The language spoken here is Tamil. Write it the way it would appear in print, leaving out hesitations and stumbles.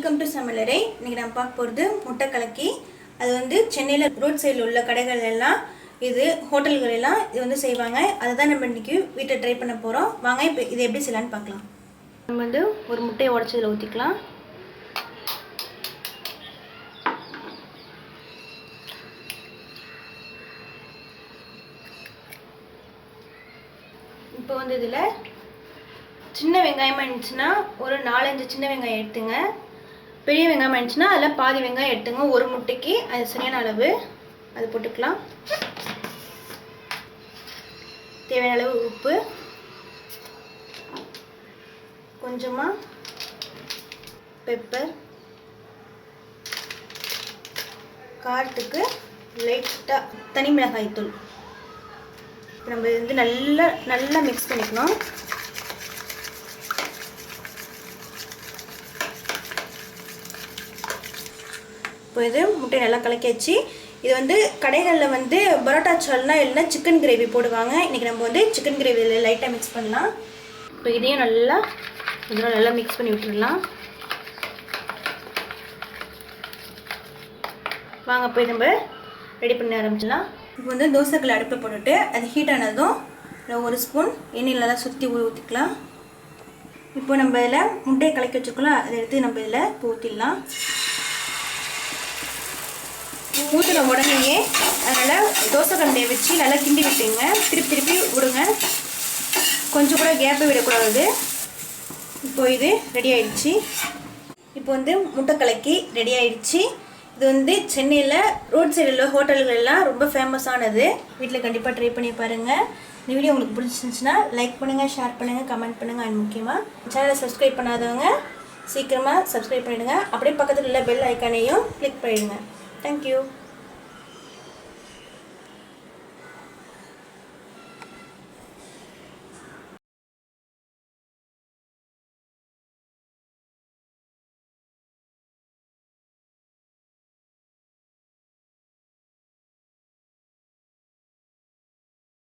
வெல்கம் டு சமையலறை. இன்னைக்கு நம்ம பார்க்க போகிறது முட்டை கலக்கி. அது வந்து சென்னையில் ரோட் சைடில் உள்ள கடைகள் எல்லாம் இது ஹோட்டல்கள் எல்லாம் இது வந்து செய்வாங்க. அதை தான் நம்ம இன்றைக்கி வீட்டை ட்ரை பண்ண போகிறோம். வாங்க இப்போ இதை எப்படி செய்யலான்னு பார்க்கலாம். நம்ம வந்து ஒரு முட்டையை உடச்சி இதில் ஊற்றிக்கலாம். இப்போ வந்து இதில் சின்ன வெங்காயமாக இருந்துச்சுன்னா ஒரு 4-5 சின்ன வெங்காயம் எடுத்துங்க. பெரிய வெங்காயம் இருந்துச்சுன்னா அதில் பாதி வெங்காயம் எடுத்துங்க. ஒரு முட்டைக்கு அது சரியான அளவு. அது போட்டுக்கலாம். தேவையான அளவு உப்பு, கொஞ்சமாக பெப்பர், காரத்துக்கு லைட்டாக தனி மிளகாய் தூள். நம்ம வந்து நல்லா மிக்ஸ் பண்ணிக்கணும். இப்போ இது முட்டை நல்லா கலக்கியாச்சு. இது வந்து கடைகளில் வந்து பரோட்டா சால்னா இல்லைன்னா சிக்கன் கிரேவி போடுவாங்க. இன்றைக்கி நம்ம வந்து சிக்கன் கிரேவியில் லைட்டாக மிக்ஸ் பண்ணலாம். இப்போ இதையும் நல்லா மிக்ஸ் பண்ணி விட்டுடலாம். வாங்க போய் நம்ம ரெடி பண்ண ஆரம்பிச்சிடலாம். இப்போ வந்து தோசைக்கல் அடுப்பில் போட்டுட்டு அது ஹீட் ஆனதும் ஒரு ஸ்பூன் எண்ணெயில் நல்லா சுற்றி ஊற்றிக்கலாம். இப்போ நம்ம இதில் முட்டையை கலக்கி வச்சுக்கலாம். அதை எடுத்து நம்ம இதில் இப்போ ஊற்றிடலாம். ஊற்றின உடனேயே அதனால் தோசை கரண்டியை வச்சு நல்லா கிண்டி விட்டுங்க. திருப்பி விடுங்க. கொஞ்சம் கூட கேப்பை விடக்கூடாது. இப்போ இது ரெடி ஆயிடுச்சு. இப்போ வந்து முட்டை கலக்கி ரெடி ஆயிடுச்சு. இது வந்து சென்னையில் ரோட் சைடில் ஹோட்டல்கள்லாம் ரொம்ப ஃபேமஸானது. வீட்டில் கண்டிப்பாக ட்ரை பண்ணி பாருங்கள். இந்த வீடியோ உங்களுக்கு பிடிச்சிருந்துச்சுன்னா லைக் பண்ணுங்கள், ஷேர் பண்ணுங்கள், கமெண்ட் பண்ணுங்கள். அண்ட் முக்கியமாக சேனலை சப்ஸ்கிரைப் பண்ணாதவங்க சீக்கிரமாக சப்ஸ்கிரைப் பண்ணிவிடுங்க. அப்படியே பக்கத்தில் உள்ள பெல் ஐக்கானையும் கிளிக் பண்ணிவிடுங்க. Thank you.